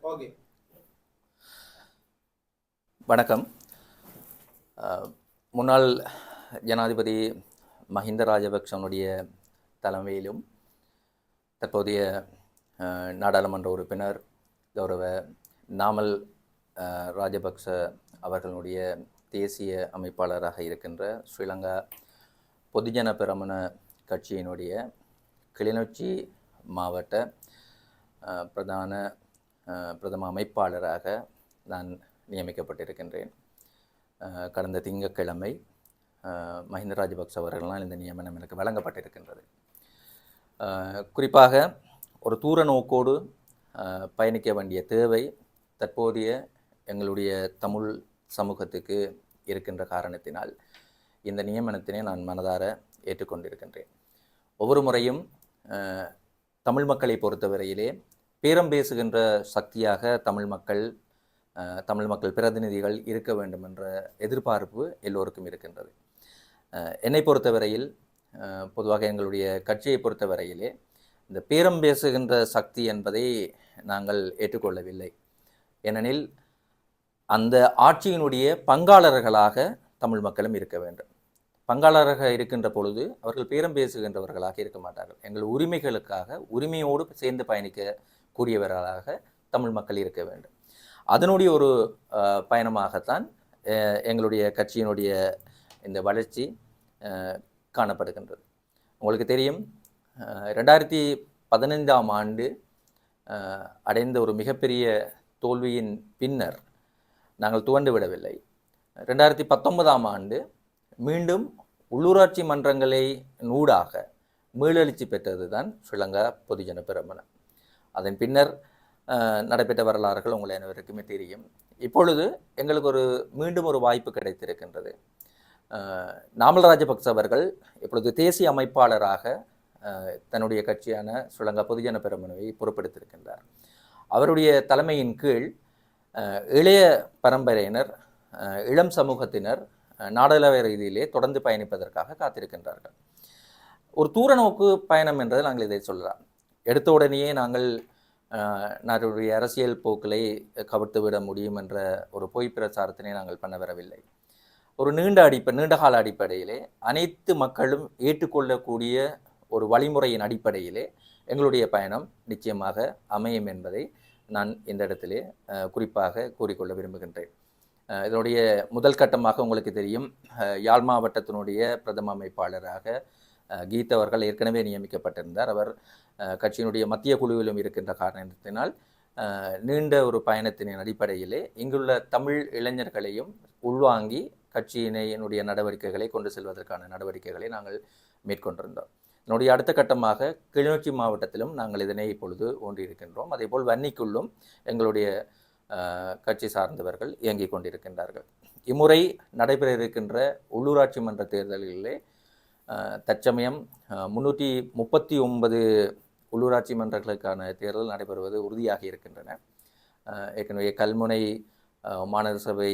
Okay. வணக்கம். முன்னாள் ஜனாதிபதி மஹிந்த ராஜபக்சனுடைய தலைமையிலும் தற்போதைய நாடாளுமன்ற உறுப்பினர் கௌரவ நாமல் ராஜபக்ச அவர்களுடைய தேசிய அமைப்பாளராக இருக்கின்ற ஸ்ரீலங்கா பொதுஜன பெரமுன கட்சியினுடைய கிளிநொச்சி மாவட்ட பிரதம அமைப்பாளராக நான் நியமிக்கப்பட்டிருக்கின்றேன். கடந்த திங்கட்கிழமை மஹிந்த ராஜபக்ச அவர்களால் இந்த நியமனம் எனக்கு வழங்கப்பட்டிருக்கின்றது. குறிப்பாக ஒரு தூர நோக்கோடு பயணிக்க வேண்டிய தேவை தற்போதைய எங்களுடைய தமிழ் சமூகத்துக்கு இருக்கின்ற காரணத்தினால் இந்த நியமனத்தினை நான் மனதார ஏற்றுக்கொண்டிருக்கின்றேன். ஒவ்வொரு முறையும் தமிழ் மக்களை பொறுத்தவரையிலே பேரம் பேசுகின்ற சக்தியாக தமிழ் மக்கள் பிரதிநிதிகள் இருக்க வேண்டும் என்ற எதிர்பார்ப்பு எல்லோருக்கும் இருக்கின்றது. என்னை பொறுத்தவரையில், பொதுவாக எங்களுடைய கட்சியை பொறுத்தவரையிலே இந்த பேரம் பேசுகின்ற சக்தி என்பதை நாங்கள் ஏற்றுக்கொள்ளவில்லை. ஏனெனில் அந்த ஆட்சியினுடைய பங்காளர்களாக தமிழ் மக்களும் இருக்க வேண்டும். பங்காளராக இருக்கின்ற பொழுது அவர்கள் பேரம் பேசுகின்றவர்களாக இருக்க மாட்டார்கள். எங்கள் உரிமைகளுக்காக உரிமையோடு சேர்ந்து பயணிக்கக்கூடியவர்களாக தமிழ் மக்கள் இருக்க வேண்டும். அதனுடைய ஒரு பயணமாகத்தான் எங்களுடைய கட்சியினுடைய இந்த வளர்ச்சி காணப்படுகின்றது. உங்களுக்கு தெரியும், 2015ஆம் ஆண்டு அடைந்த ஒரு மிகப்பெரிய தோல்வியின் பின்னர் நாங்கள் துவண்டு விடவில்லை. 2019ஆம் ஆண்டு மீண்டும் உள்ளூராட்சி மன்றங்களை நூடாக மீளெழுச்சி பெற்றது தான் ஸ்ரீலங்கா பொதுஜன பெரமுன. அதன் பின்னர் நடைபெற்ற வரலாறுகள் உங்களை அனைவருக்குமே தெரியும். இப்பொழுது எங்களுக்கு மீண்டும் ஒரு வாய்ப்பு கிடைத்திருக்கின்றது. நாமல் ராஜபக்ச அவர்கள் இப்பொழுது தேசிய அமைப்பாளராக தன்னுடைய கட்சியான ஸ்ரீலங்கா பொதுஜன பெரமுனவை பொறுப்பெடுத்திருக்கின்றார். அவருடைய தலைமையின் கீழ் இளைய பரம்பரையினர், இளம் சமூகத்தினர் நாடளாவிய ரீதியிலே தொடர்ந்து பயணிப்பதற்காக காத்திருக்கின்றார்கள். ஒரு தூர நோக்கு பயணம் என்றது நாங்கள் இதை சொல்லலாம். எடுத்த உடனேயே நாங்கள் நாட்டுடைய அரசியல் போக்களை கவிழ்த்து விட முடியும் என்ற ஒரு பொய் பிரச்சாரத்தினை நாங்கள் பண்ண வரவில்லை. ஒரு நீண்ட கால அடிப்படையிலே அனைத்து மக்களும் ஏற்றுக்கொள்ளக்கூடிய ஒரு வழிமுறையின் அடிப்படையிலே எங்களுடைய பயணம் நிச்சயமாக அமையும் என்பதை நான் இந்த இடத்திலே குறிப்பாக கூறிக்கொள்ள விரும்புகின்றேன். இதனுடைய முதல் கட்டமாக உங்களுக்கு தெரியும், யாழ் மாவட்டத்தினுடைய பிரதம அமைப்பாளராக கீத் அவர்கள் ஏற்கனவே நியமிக்கப்பட்டிருந்தார். அவர் கட்சியினுடைய மத்திய குழுவிலும் இருக்கின்ற காரணத்தினால் நீண்ட ஒரு பயணத்தின் அடிப்படையிலே இங்குள்ள தமிழ் இளைஞர்களையும் உள்வாங்கி கட்சியினுடைய நடவடிக்கைகளை கொண்டு செல்வதற்கான நடவடிக்கைகளை நாங்கள் மேற்கொண்டிருந்தோம். இதனுடைய அடுத்த கட்டமாக கிளிநொச்சி மாவட்டத்திலும் நாங்கள் இதனை இப்பொழுது ஊன்றியிருக்கின்றோம். அதேபோல் வன்னிக்குள்ளும் எங்களுடைய கட்சி சார்ந்தவர்கள் இயங்கிக் கொண்டிருக்கின்றார்கள். இம்முறை நடைபெற இருக்கின்ற உள்ளூராட்சி மன்ற தேர்தல்களிலே தற்சமயம் 339 உள்ளூராட்சி மன்றங்களுக்கான தேர்தல் நடைபெறுவது உறுதியாக இருக்கின்றன. ஏற்கனவே கல்முனை மாநகர சபை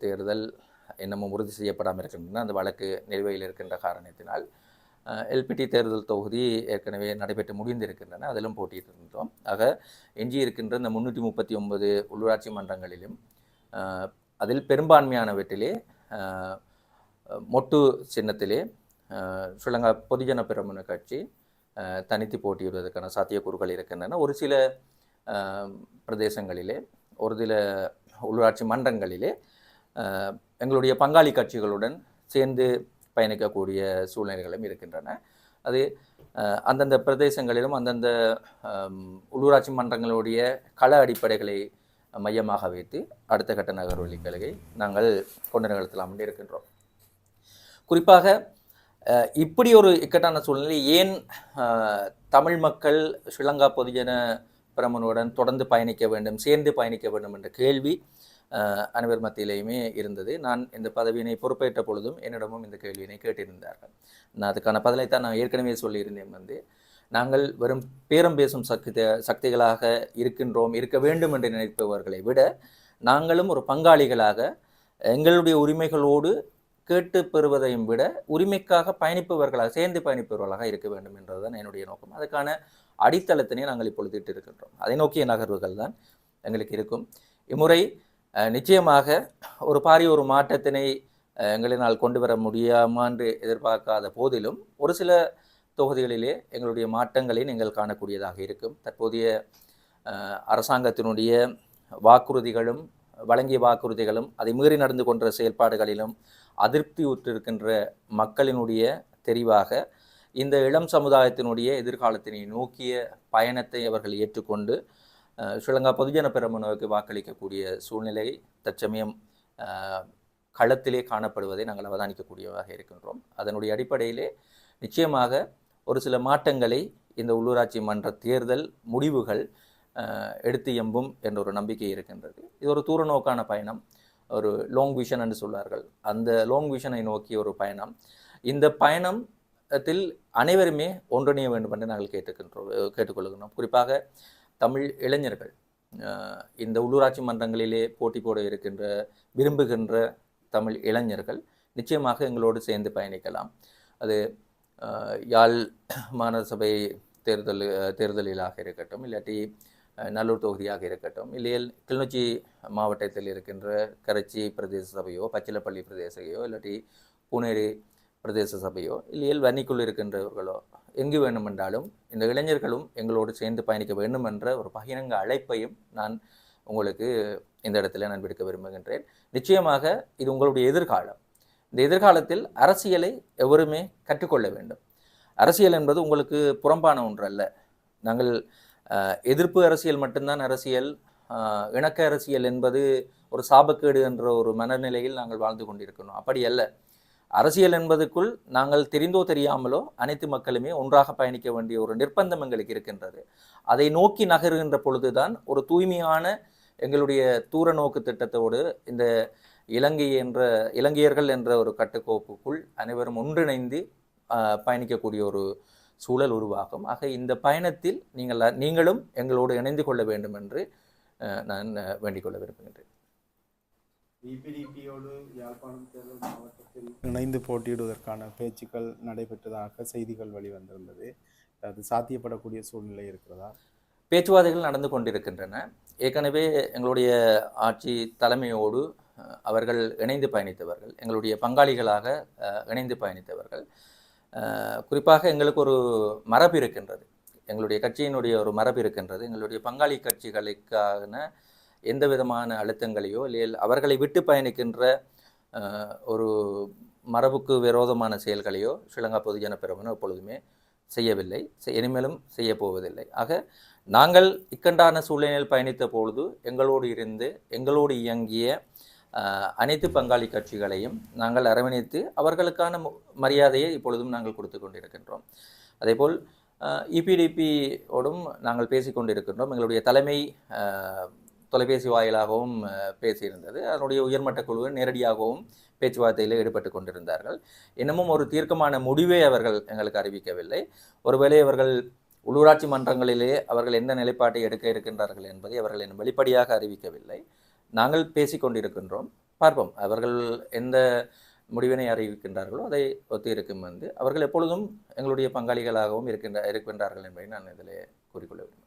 தேர்தல் இன்னமும் உறுதி செய்யப்படாமல் இருக்கின்றன. அந்த வழக்கு நிலுவையில் இருக்கின்ற காரணத்தினால் எல்பிடி தேர்தல் தொகுதி ஏற்கனவே நடைபெற்று முடிந்திருக்கின்றன. அதிலும் போட்டியிட்டு இருந்தோம். ஆக எஞ்சி இருக்கின்ற இந்த 339 உள்ளூராட்சி மன்றங்களிலும் அதில் பெரும்பான்மையானவற்றிலே மொட்டு சின்னத்திலே ஸ்ரீலங்கா பொதுஜன பெரமுன கட்சி தனித்து போட்டியிடுவதற்கான சாத்தியக்கூறுகள் இருக்கின்றன. ஒரு சில பிரதேசங்களிலே, ஒரு சில உள்ளூராட்சி மன்றங்களிலே எங்களுடைய பங்காளி கட்சிகளுடன் சேர்ந்து பயணிக்கக்கூடிய சூழ்நிலைகளும் இருக்கின்றன. அது அந்தந்த பிரதேசங்களிலும் அந்தந்த உள்ளூராட்சி மன்றங்களுடைய கள அடிப்படைகளை மையமாக வைத்து அடுத்த கட்ட நகர்வழிகளை நாங்கள் கொண்டு நிகழ்த்தலாம் என்று இருக்கின்றோம். குறிப்பாக இப்படி ஒரு இக்கட்டான சூழ்நிலை ஏன் தமிழ் மக்கள் ஸ்ரீலங்கா பொதுஜன பெரமுனவுடன் தொடர்ந்து பயணிக்க வேண்டும், சேர்ந்து பயணிக்க வேண்டும் என்ற கேள்வி அனைவர் மத்தியிலேயுமே இருந்தது. நான் இந்த பதவியினை பொறுப்பேற்ற பொழுதும் என்னிடமும் இந்த கேள்வியினை கேட்டிருந்தார்கள். நான் அதுக்கான பதிலைத்தான் நான் ஏற்கனவே சொல்லியிருந்தேன். நாங்கள் வெறும் பேரம் பேசும் சக்திகளாக இருக்க வேண்டும் என்று நினைப்பவர்களை விட நாங்களும் ஒரு பங்காளிகளாக எங்களுடைய உரிமைகளோடு கேட்டு பெறுவதையும் விட உரிமைக்காக பயணிப்பவர்களாக, சேர்ந்து பயணிப்பவர்களாக இருக்க வேண்டும் என்றதுதான் என்னுடைய நோக்கம். அதுக்கான அடித்தளத்தினை நாங்கள் இப்பொழுது இட்டு இருக்கின்றோம். அதை நோக்கிய நகர்வுகள் தான் எங்களுக்கு இருக்கும். இம்முறை நிச்சயமாக ஒரு பாரிய ஒரு மாற்றத்தினை எங்களினால் கொண்டு வர முடியாமா என்று எதிர்பார்க்காத போதிலும் ஒரு சில தொகுதிகளிலே எங்களுடைய மாற்றங்களை நீங்கள் காணக்கூடியதாக இருக்கும். தற்போதைய அரசாங்கத்தினுடைய வாக்குறுதிகளும் வழங்கிய வாக்குறுதிகளும் அதை மீறி நடந்து கொண்ட செயல்பாடுகளிலும் அதிருப்தி உற்றிருக்கின்ற மக்களினுடைய தெரிவாக இந்த இளம் சமுதாயத்தினுடைய எதிர்காலத்தினை நோக்கிய பயணத்தை அவர்கள் ஏற்றுக்கொண்டு ஸ்ரீலங்கா பொதுஜன பெரமுனவுக்கு வாக்களிக்கக்கூடிய சூழ்நிலை தற்சமயம் களத்திலே காணப்படுவதை நாங்கள் அவதானிக்கக்கூடியதாக இருக்கின்றோம். அதனுடைய அடிப்படையிலே நிச்சயமாக ஒரு சில மாற்றங்களை இந்த உள்ளூராட்சி மன்ற தேர்தல் முடிவுகள் எடுத்து எம்பும் என்ற ஒரு நம்பிக்கை இருக்கின்றது. இது ஒரு தூர நோக்கான பயணம், ஒரு லாங் விஷன் என்று சொல்வார்கள். அந்த லாங் விஷனை நோக்கிய ஒரு பயணம். இந்த பயணத்தில் அனைவருமே ஒன்றிணைய வேண்டும் என்று நாங்கள் கேட்டுக்கொள்கின்றோம். குறிப்பாக தமிழ் இளைஞர்கள் இந்த உள்ளூராட்சி மன்றங்களிலே போட்டி போட இருக்கின்ற விரும்புகின்ற தமிழ் இளைஞர்கள் நிச்சயமாக எங்களோடு சேர்ந்து பயணிக்கலாம். அது யாழ் மாநகர சபை தேர்தலிலாக இருக்கட்டும், இல்லாட்டி நல்லூர் தொகுதியாக இருக்கட்டும், இல்லையல் கிளிநொச்சி மாவட்டத்தில் இருக்கின்ற கரைச்சி பிரதேச சபையோ, பச்சிலப்பள்ளி பிரதேச சபையோ, இல்லாட்டி பூனேரி பிரதேச சபையோ, இல்லையல் வன்னிக்குள் இருக்கின்றவர்களோ எங்கு வேண்டுமென்றாலும் இந்த இளைஞர்களும் எங்களோடு சேர்ந்து பயணிக்க வேண்டும் என்ற ஒரு பகிரங்க அழைப்பையும் நான் உங்களுக்கு இந்த இடத்துல நான் விடுக்க விரும்புகின்றேன். நிச்சயமாக இது உங்களுடைய எதிர்காலம். இந்த எதிர்காலத்தில் அரசியலை எவருமே கற்றுக்கொள்ள வேண்டும். அரசியல் என்பது உங்களுக்கு புறம்பான ஒன்று அல்ல. நாங்கள் எதிர்ப்பு அரசியல் மட்டும்தான் அரசியல், இணக்க அரசியல் என்பது ஒரு சாபக்கேடு என்ற ஒரு மனநிலையில் நாங்கள் வாழ்ந்து கொண்டிருக்கணும். அப்படி அல்ல. அரசியல் என்பதுக்குள் நாங்கள் தெரிந்தோ தெரியாமலோ அனைத்து மக்களுமே ஒன்றாக பயணிக்க வேண்டிய ஒரு நிர்பந்தம் எங்களுக்கு இருக்கின்றது. அதை நோக்கி நகருகின்ற பொழுதுதான் ஒரு தூய்மையான எங்களுடைய தூர நோக்கு திட்டத்தோடு இந்த இலங்கையர்கள் என்ற ஒரு கட்டுக்கோப்புக்குள் அனைவரும் ஒன்றிணைந்து பயணிக்கக்கூடிய ஒரு சூழல் உருவாகும். ஆக இந்த பயணத்தில் நீங்களும் எங்களோடு இணைந்து கொள்ள வேண்டும் என்று நான் வேண்டிக் கொள்ள விரும்புகின்றேன். இபிடிபியோடு யாழ்ப்பாணம் தேர்தல் மாவட்டத்தில் இணைந்து போட்டியிடுவதற்கான பேச்சுக்கள் நடைபெற்றதாக செய்திகள் வெளிவந்திருந்தது. அது சாத்தியப்படக்கூடிய சூழ்நிலை இருக்கிறதா? பேச்சுவார்த்தைகள் நடந்து கொண்டிருக்கின்றன. ஏற்கனவே எங்களுடைய ஆட்சி தலைமையோடு அவர்கள் இணைந்து பயணித்தவர்கள், எங்களுடைய பங்காளிகளாக இணைந்து பயணித்தவர்கள். குறிப்பாக எங்களுக்கு ஒரு மரபு இருக்கின்றது, எங்களுடைய கட்சியினுடைய ஒரு மரபு இருக்கின்றது. எங்களுடைய பங்காளி கட்சிகளுக்கான எந்த விதமான அழுத்தங்களையோ இல்லை அவர்களை விட்டு பயணிக்கின்ற ஒரு மரபுக்கு விரோதமான செயல்களையோ ஸ்ரீலங்கா பொதுஜன பெரமுன எப்பொழுதுமே செய்யவில்லை, இனிமேலும் செய்ய போவதில்லை. ஆக நாங்கள் இக்கண்டான சூழ்நிலையில் பயணித்த பொழுது எங்களோடு இருந்து எங்களோடு இயங்கிய அனைத்து பங்காளி கட்சிகளையும் நாங்கள் அரவணைத்து அவர்களுக்கான மரியாதையை இப்பொழுதும் நாங்கள் கொடுத்து கொண்டிருக்கின்றோம். அதேபோல் இபிடிபியோடும் நாங்கள் பேசிக்கொண்டிருக்கின்றோம். எங்களுடைய தலைமை தொலைபேசி வாயிலாகவும் பேசியிருந்தது. அதனுடைய உயர்மட்ட குழு நேரடியாகவும் பேச்சுவார்த்தையில் ஈடுபட்டு கொண்டிருந்தார்கள். இன்னமும் ஒரு தீர்க்கமான முடிவை அவர்கள் எங்களுக்கு அறிவிக்கவில்லை. ஒருவேளை அவர்கள் உள்ளூராட்சி மன்றங்களிலே அவர்கள் எந்த நிலைப்பாட்டை எடுக்க இருக்கின்றார்கள் என்பதை அவர்கள் இன்னும் வெளிப்படையாக அறிவிக்கவில்லை. நாங்கள் பேசிக்கொண்டிருக்கின்றோம், பார்ப்போம் அவர்கள் எந்த முடிவினை அறிவிக்கின்றார்களோ அதை ஒத்து இருக்கும் வந்து அவர்கள் எப்பொழுதும் எங்களுடைய பங்காளிகளாகவும் இருக்கின்றார்கள் என்பதை நான் இதில் கூறிக்கொள்ள விரும்புகிறேன்.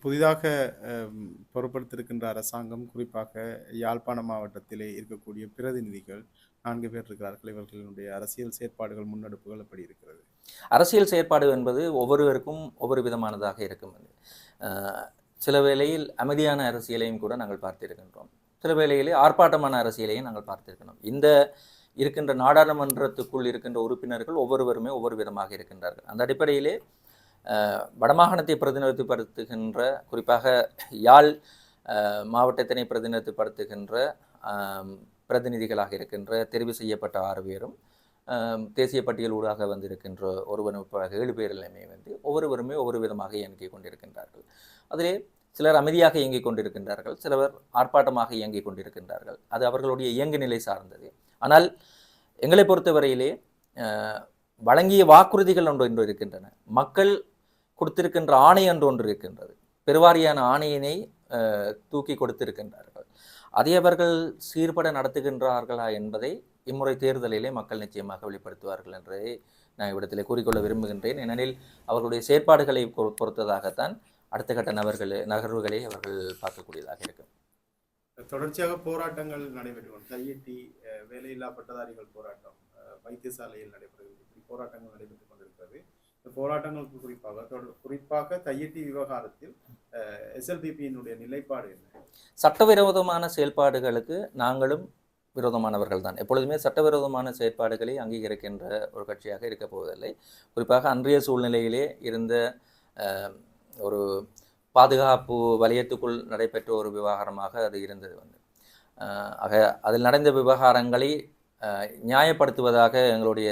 புதிதாக பொறுப்படுத்திருக்கின்ற அரசாங்கம் குறிப்பாக யாழ்ப்பாண மாவட்டத்திலே இருக்கக்கூடிய பிரதிநிதிகள் 4 பேர் இருக்கிறார்கள். இவர்களுடைய அரசியல் செயற்பாடுகள் முன்னெடுப்புகள் எப்படி இருக்கிறது? அரசியல் செயற்பாடு என்பது ஒவ்வொருவருக்கும் ஒவ்வொரு விதமானதாக இருக்கும். சில வேளையில் அமைதியான அரசியலையும் கூட நாங்கள் பார்த்திருக்கின்றோம், சில வேளையிலே ஆர்ப்பாட்டமான அரசியலையும் நாங்கள் பார்த்திருக்கணும். இந்த இருக்கின்ற நாடாளுமன்றத்துக்குள் இருக்கின்ற உறுப்பினர்கள் ஒவ்வொருவருமே ஒவ்வொரு விதமாக இருக்கின்றார்கள். அந்த அடிப்படையிலே வடமாகாணத்தை பிரதிநிதித்துவப்படுத்துகின்ற, குறிப்பாக யாழ் மாவட்டத்தினை பிரதிநிதித்துவப்படுத்துகின்ற பிரதிநிதிகளாக இருக்கின்ற தெரிவு செய்யப்பட்ட 6 பேரும் தேசிய பட்டியல் ஊடாக வந்திருக்கின்ற ஒருவன் 7 பேரிலுமே வந்து ஒவ்வொருவருமே ஒவ்வொரு விதமாக இயங்கிக் கொண்டிருக்கின்றார்கள். அதிலே சிலர் அமைதியாக இயங்கிக் கொண்டிருக்கின்றார்கள், சிலர் ஆர்ப்பாட்டமாக இயங்கிக் கொண்டிருக்கின்றார்கள். அது அவர்களுடைய இயங்கு நிலை சார்ந்தது. ஆனால் எங்களை பொறுத்தவரையிலே வழங்கிய வாக்குறுதிகள் ஒன்று இருக்கின்றன, மக்கள் கொடுத்திருக்கின்ற ஆணை ஒன்று இருக்கின்றது. பெருவாரியான ஆணையினை தூக்கி கொடுத்திருக்கின்றார்கள். அதை அவர்கள் சீர்பட நடத்துகின்றார்களா என்பதை இம்முறை தேர்தலிலே மக்கள் நிச்சயமாக வெளிப்படுத்துவார்கள் என்றே நான் இவ்விடத்திலே கூறிக்கொள்ள விரும்புகின்றேன். ஏனெனில் அவர்களுடைய செயற்பாடுகளை பொறுத்ததாகத்தான் அடுத்த கட்ட நகர்வுகளை அவர்கள் பார்க்கக்கூடியதாக இருக்கும். தொடர்ச்சியாக போராட்டங்கள் நடைபெற்று தையிட்டி வேலையில்லா பட்டதாரிகள் போராட்டம் வைத்தியசாலையில் நடைபெறுகிறது. இப்படி போராட்டங்கள் நடைபெற்றுக் கொண்டிருக்கிறது. இந்த போராட்டங்களுக்கு குறிப்பாக தையிட்டி விவகாரத்தில் SLPP-யினுடைய நிலைப்பாடு என்ன? சட்டவிரோதமான செயல்பாடுகளுக்கு நாங்களும் விரோதமானவர்கள் தான். எப்பொழுதுமே சட்டவிரோதமான செயற்பாடுகளை அங்கீகரிக்கின்ற ஒரு கட்சியாக இருக்க போவதில்லை. குறிப்பாக அன்றைய சூழ்நிலையிலே இருந்த ஒரு பாதுகாப்பு வலயத்துக்குள் நடைபெற்ற ஒரு விவகாரமாக அது இருந்தது. ஆக அதில் நடந்த விவகாரங்களை நியாயப்படுத்துவதாக எங்களுடைய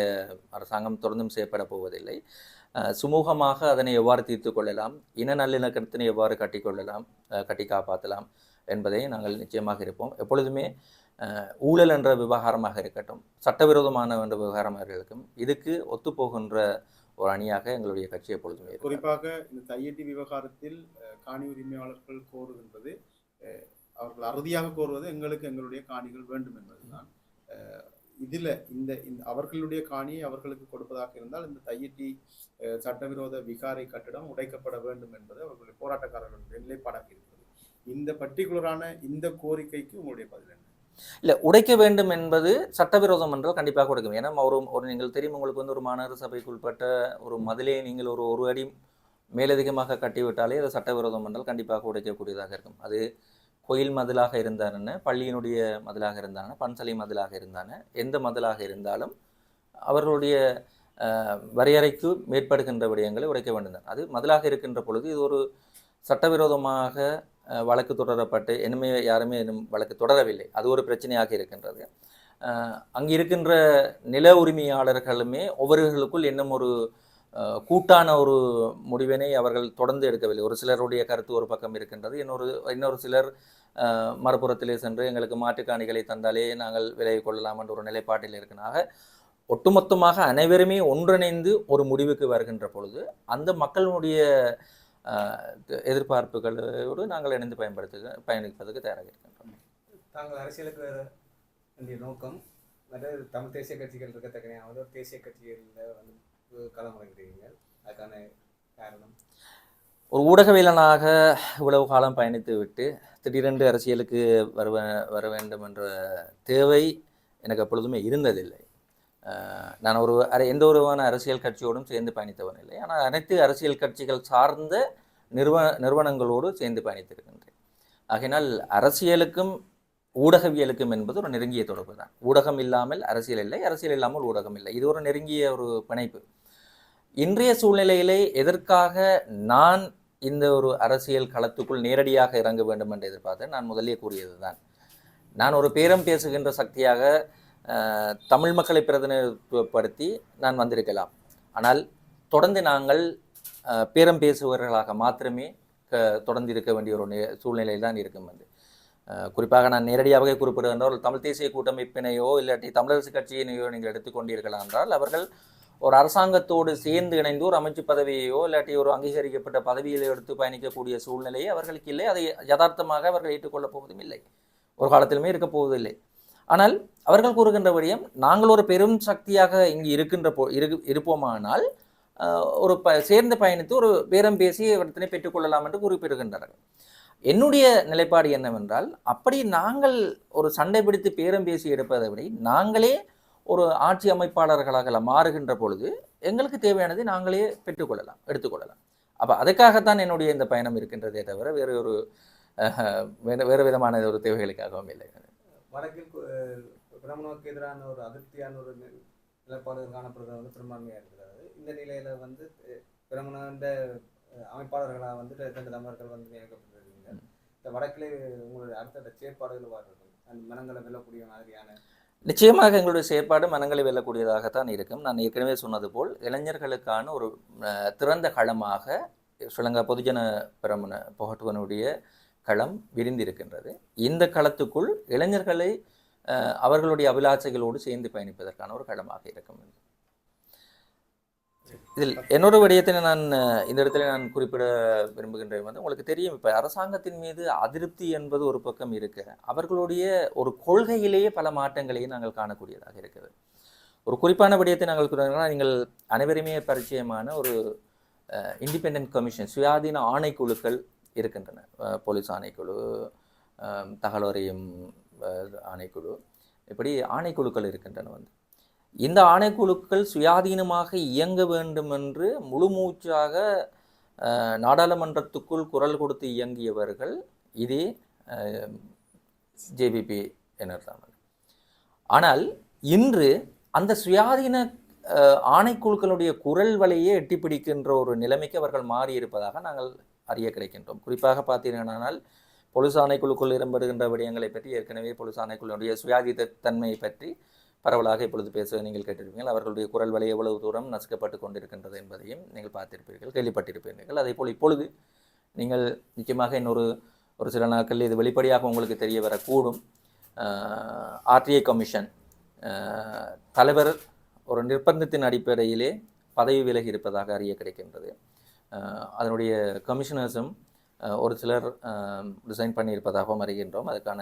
அரசாங்கம் தொடர்ந்தும் செய்யப்பட போவதில்லை. சுமூகமாக அதனை எவ்வாறு தீர்த்து கொள்ளலாம், இன நல்லிணக்கத்தினை எவ்வாறு கட்டி காப்பாற்றலாம் என்பதை நாங்கள் நிச்சயமாக இருப்போம். எப்பொழுதுமே ஊழல் என்ற விவகாரமாக இருக்கட்டும், சட்டவிரோதமான என்ற விவகாரமாக இருக்கும், இதுக்கு ஒத்துப்போகின்ற ஒரு அணியாக எங்களுடைய கட்சி எப்பொழுதுமே. குறிப்பாக இந்த தையிட்டி விவகாரத்தில் காணி உரிமையாளர்கள் கோருகின்றது, அவர்கள் அறுதியாக கோருவது எங்களுடைய காணிகள் வேண்டும் என்பதுதான். இதில் இந்த அவர்களுடைய காணியை அவர்களுக்கு கொடுப்பதாக இருந்தால் இந்த தையிட்டி சட்டவிரோத விகாரை கட்டிடம் உடைக்கப்பட வேண்டும் என்பது அவர்களுடைய போராட்டக்காரர்களுடைய நிலைப்பாடாக இருக்கிறது. இந்த பர்டிகுலரான இந்த கோரிக்கைக்கு உங்களுடைய பதில் என்ன? இல்லை, உடைக்க வேண்டும் என்பது சட்டவிரோதம் என்றால் கண்டிப்பாக உடைக்கும். ஏன்னா ஒரு நீங்கள் தெரியும், உங்களுக்கு ஒரு மாநகர சபைக்குட்பட்ட ஒரு மதிலே நீங்கள் ஒரு அடி மேலதிகமாக கட்டிவிட்டாலே அது சட்டவிரோதம் என்றால் கண்டிப்பாக உடைக்கக்கூடியதாக இருக்கும். அது கோயில் மதிலாக இருந்தான, பள்ளியினுடைய மதிலாக இருந்தான, பன்சலை மதிலாக இருந்தான, எந்த மதிலாக இருந்தாலும் அவர்களுடைய வரையறைக்கு மேற்படுகின்ற விடயங்களை உடைக்க வேண்டும். அது மதிலாக இருக்கின்ற பொழுது இது ஒரு சட்டவிரோதமாக வழக்கு தொடரப்பட்டு இனிமே யாருமே வழக்கு தொடரவில்லை, அது ஒரு பிரச்சனையாக இருக்கின்றது. அங்கே இருக்கின்ற நில உரிமையாளர்களுமே ஒவ்வொருவர்களுக்குள் இன்னும் ஒரு கூட்டான ஒரு முடிவினை அவர்கள் தொடர்ந்து எடுக்கவில்லை. ஒரு சிலருடைய கருத்து ஒரு பக்கம் இருக்கின்றது, இன்னொரு சிலர் மறுபுறத்திலே சென்று எங்களுக்கு மாட்டுக்காணிகளை தந்தாலே நாங்கள் விலை கொள்ளலாம் என்ற ஒரு நிலைப்பாட்டில் இருக்கிறாங்க. ஒட்டுமொத்தமாக அனைவருமே ஒன்றிணைந்து ஒரு முடிவுக்கு வருகின்ற பொழுது அந்த மக்களுடைய எதிர்பார்ப்புகளோடு நாங்கள் இணைந்து பயணிப்பதற்கு தயாராக இருக்கின்றோம். தாங்கள் அரசியலுக்கு வேண்டிய நோக்கம் தமிழ் தேசிய கட்சிகள் இருக்கத்தக்கனையாவது ஒரு தேசிய கட்சிகளில் வந்து களமிறங்குறீங்க, அதுக்கான காரணம்? ஒரு ஊடகவியலனாக இவ்வளவு காலம் பயணித்து விட்டு திடீரென்று அரசியலுக்கு வர வேண்டும் என்ற தேவை எனக்கு எப்பொழுதுமே இருந்ததில்லை. நான் எந்த ஒருவான அரசியல் கட்சியோடும் சேர்ந்து பயணித்தவன் இல்லை. ஆனால் அனைத்து அரசியல் கட்சிகள் சார்ந்த நிறுவனங்களோடு சேர்ந்து பயணித்திருக்கின்றேன். ஆகையினால் அரசியலுக்கும் ஊடகவியலுக்கும் என்பது ஒரு நெருங்கிய தொடர்பு தான். ஊடகம் இல்லாமல் அரசியல் இல்லை, அரசியல் இல்லாமல் ஊடகம் இல்லை. இது ஒரு நெருங்கிய ஒரு பிணைப்பு. இன்றைய சூழ்நிலையிலே எதற்காக நான் இந்த ஒரு அரசியல் களத்துக்குள் நேரடியாக இறங்க வேண்டும் என்று எதிர்பார்த்தேன். நான் முதலே கூறியது தான், நான் ஒரு பேரம் பேசுகின்ற சக்தியாக தமிழ் மக்களை பிரதிநிதித்துவப்படுத்தி நான் வந்திருக்கலாம். ஆனால் தொடர்ந்து நாங்கள் பேரம் பேசுபவர்களாக மாத்திரமே தொடர்ந்து இருக்க வேண்டிய ஒரு சூழ்நிலையில் தான் இருக்கும். குறிப்பாக நான் நேரடியாகவே குறிப்பிடுகின்றால் தமிழ் தேசிய கூட்டமைப்பினையோ இல்லாட்டி தமிழரசு கட்சியினையோ நீங்கள் எடுத்துக்கொண்டீர்களா என்றால் அவர்கள் ஒரு அரசாங்கத்தோடு சேர்ந்து இணைந்து ஒரு அமைச்சு பதவியையோ இல்லாட்டி ஒரு அங்கீகரிக்கப்பட்ட பதவியில் எடுத்து பயணிக்கக்கூடிய சூழ்நிலையை அவர்களுக்கு இல்லை. அதை யதார்த்தமாக அவர்கள் ஏற்றுக்கொள்ளப் போவதும் இல்லை, ஒரு காலத்திலுமே இருக்க போவதில்லை. ஆனால் அவர்கள் கூறுகின்ற விடயம், நாங்கள் ஒரு பெரும் சக்தியாக இங்கு இருப்போமானால் ஒரு சேர்ந்து பயணித்து ஒரு பேரம் பேசி இடத்தினை பெற்றுக்கொள்ளலாம் என்று குறிப்பிடுகின்றார்கள். என்னுடைய நிலைப்பாடு என்னவென்றால், அப்படி நாங்கள் ஒரு சண்டை பிடித்து பேரம் பேசி எடுப்பதை விட நாங்களே ஒரு ஆட்சி அமைப்பாளர்களாக மாறுகின்ற பொழுது எங்களுக்கு தேவையானதை நாங்களே பெற்றுக்கொள்ளலாம், எடுத்துக்கொள்ளலாம். அப்போ அதுக்காகத்தான் என்னுடைய இந்த பயணம் இருக்கின்றதே தவிர வேறு விதமான ஒரு தேவைகளுக்காகவும் இல்லை. வடக்கில் பிரமணனுக்கு எதிரான ஒரு அதிருப்தியான ஒரு நிலைப்பாடுகள் காணப்படுறது வந்து பெரும்பான்மையாக இருக்கிறது. இந்த நிலையில வந்து பிரமண அமைப்பாளர்களாக வந்துட்டு 2 தமிழர்கள் வந்து நியமிக்கப்பட்டிருக்கீங்க. இந்த வடக்கிலே உங்களுடைய அடுத்த செயற்பாடுகள் வாருங்கள் அந்த மனங்களை வெல்லக்கூடிய மாதிரியான? நிச்சயமாக எங்களுடைய செயற்பாடு மனங்களை வெல்லக்கூடியதாகத்தான் இருக்கும். நான் ஏற்கனவே சொன்னது போல் இளைஞர்களுக்கான ஒரு திறந்த களமாக ஸ்ரீலங்கா பொதுஜன பிரமண புகட்டுவனுடைய களம் விரிந்திருக்கின்றது. இந்த களத்துக்குள் இளைஞர்களை அவர்களுடைய அபிலாசைகளோடு சேர்ந்து பயணிப்பதற்கான ஒரு களமாக இருக்கும். இதில் இன்னொரு விடயத்தை நான் இந்த இடத்துல நான் குறிப்பிட விரும்புகின்றேன். உங்களுக்கு தெரியும், இப்போ அரசாங்கத்தின் மீது அதிருப்தி என்பது ஒரு பக்கம் இருக்கு, அவர்களுடைய ஒரு கொள்கையிலேயே பல மாற்றங்களையும் நாங்கள் காணக்கூடியதாக இருக்குது. ஒரு குறிப்பான விடயத்தை நாங்கள் கூறினா, நீங்கள் அனைவருமே பரிச்சயமான ஒரு இண்டிபெண்டன்ட் கமிஷன் சுயாதீன ஆணைக்குழுக்கள் இருக்கின்றன. போலீஸ் ஆணைக்குழு, தகவல் அறியும் ஆணைக்குழு, இப்படி ஆணைக்குழுக்கள் இருக்கின்றன. இந்த ஆணைக்குழுக்கள் சுயாதீனமாக இயங்க வேண்டும் என்று முழுமூச்சாக நாடாளுமன்றத்துக்குள் குரல் கொடுத்து இயங்கியவர்கள் இதே ஜேவிபி தான். ஆனால் இன்று அந்த சுயாதீன ஆணைக்குழுக்களுடைய குரல் வலையே எட்டி பிடிக்கின்ற ஒரு நிலைமைக்கு அவர்கள் மாறியிருப்பதாக நாங்கள் அறிய கிடைக்கின்றோம். குறிப்பாக பார்த்தீர்களானால் பொலிஸ் ஆணைக்குழுக்குள் இடம்பெறுகின்ற விடயங்களை பற்றி ஏற்கனவே பொலிஸ் ஆணைக்குழுடைய சுயாதீன தன்மையை பற்றி பரவலாக இப்பொழுது பேச நீங்கள் கேட்டிருப்பீர்கள். அவர்களுடைய குரல் வலை எவ்வளவு தூரம் நசுக்கப்பட்டு கொண்டிருக்கின்றது என்பதையும் நீங்கள் பார்த்திருப்பீர்கள், கேள்விப்பட்டிருப்பீர்கள். அதே போல் இப்பொழுது நீங்கள் நிச்சயமாக இன்னொரு சில நாட்களில் இது வெளிப்படையாக உங்களுக்கு தெரிய வரக்கூடும். ஆர்டிஐ கமிஷன் தலைவர் ஒரு நிர்பந்தத்தின் அடிப்படையிலே பதவி விலகி இருப்பதாக அறிய கிடைக்கின்றது. அதனுடைய கமிஷனர்ஸும் ஒரு சிலர் ரிசைன் பண்ணியிருப்பதாகவும் அறிகின்றோம். அதுக்கான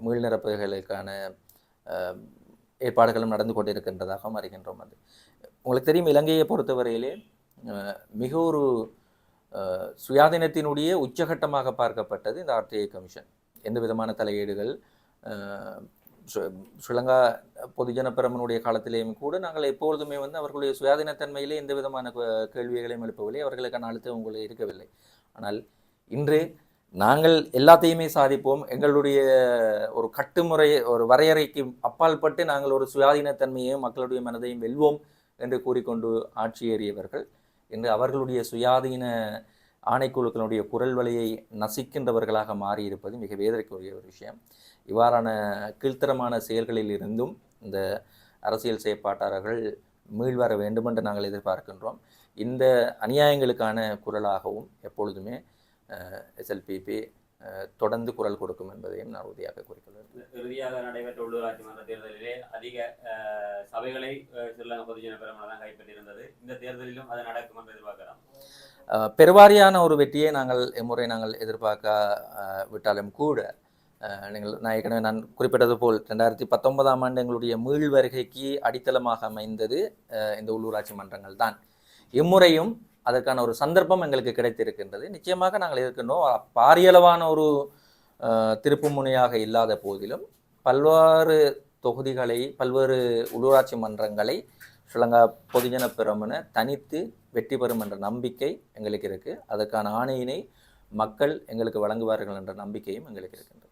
மீள்நிரப்புகளுக்கான ஏற்பாடுகளும் நடந்து கொண்டிருக்கின்றதாகவும் அறிகின்றோம். அது உங்களுக்கு தெரியும், இலங்கையை பொறுத்தவரையிலே மிக ஒரு சுயாதீனத்தினுடைய உச்சகட்டமாக பார்க்கப்பட்டது இந்த ஆர்டிஐ கமிஷன். எந்த விதமான தலையீடுகள் ஸ்ரீலங்கா பொதுஜன பெரமுனுடைய காலத்திலேயும் கூட நாங்கள் எப்பொழுதுமே அவர்களுடைய சுயாதீனத்தன்மையிலே எந்த விதமான கேள்விகளையும் எழுப்பவில்லை, அவர்களுக்கான அழுத்தம் உங்களுக்கு இருக்கவில்லை. ஆனால் இன்று நாங்கள் எல்லாத்தையுமே சாதிப்போம், எங்களுடைய ஒரு கட்டுமுறை ஒரு வரையறைக்கு அப்பால்பட்டு நாங்கள் ஒரு சுயாதீனத்தன்மையையும் மக்களுடைய மனதையும் வெல்வோம் என்று கூறிக்கொண்டு ஆட்சி ஏறியவர்கள் இன்று அவர்களுடைய சுயாதீன ஆணைக்குழுக்களுடைய குரல் வலையை நசிக்கின்றவர்களாக மாறியிருப்பது மிக வேதனைக்குரிய ஒரு விஷயம். இவ்வாறான கீழ்த்தரமான செயல்களில் இருந்தும் இந்த அரசியல் செயற்பாட்டாளர்கள் மீள்வர வேண்டும் என்று நாங்கள் எதிர்பார்க்கின்றோம். இந்த அநியாயங்களுக்கான குரலாகவும் எப்பொழுதுமே எஸ்எல்பிபி தொடர்ந்து குரல் கொடுக்கும் என்பதையும் நான் உறுதியாக கூறிக்கொள்கிறேன். இறுதியாக நடைபெற்ற உள்ளூராட்சி மன்ற தேர்தலிலே அதிக சபைகளை ஸ்ரீலங்கா பொதுஜன பெரமுன தான் கைப்பற்றியிருந்தது. இந்த தேர்தலிலும் அது நடக்கும் என்று எதிர்பார்க்கலாம். பெருவாரியான ஒரு வெற்றியை நாங்கள் இம்முறை எதிர்பார்க்க விட்டாலும் கூட நான் ஏற்கனவே குறிப்பிட்டது போல் 2019ஆம் ஆண்டு எங்களுடைய மீள் வருகைக்கு அடித்தளமாக அமைந்தது இந்த உள்ளூராட்சி மன்றங்கள் தான். இம்முறையும் அதற்கான ஒரு சந்தர்ப்பம் எங்களுக்கு கிடைத்திருக்கின்றது. நிச்சயமாக நாங்கள் இருக்கின்றோம். பாரியளவான ஒரு திருப்பு முனையாக இல்லாத போதிலும் பல்வேறு தொகுதிகளை, பல்வேறு உள்ளூராட்சி மன்றங்களை ஸ்ரீலங்கா பொதுஜன பெரமுன தனித்து வெற்றி பெறும் என்ற நம்பிக்கை எங்களுக்கு இருக்குது. அதற்கான ஆணையினை மக்கள் எங்களுக்கு வழங்குவார்கள் என்ற நம்பிக்கையும் எங்களுக்கு இருக்கின்றது.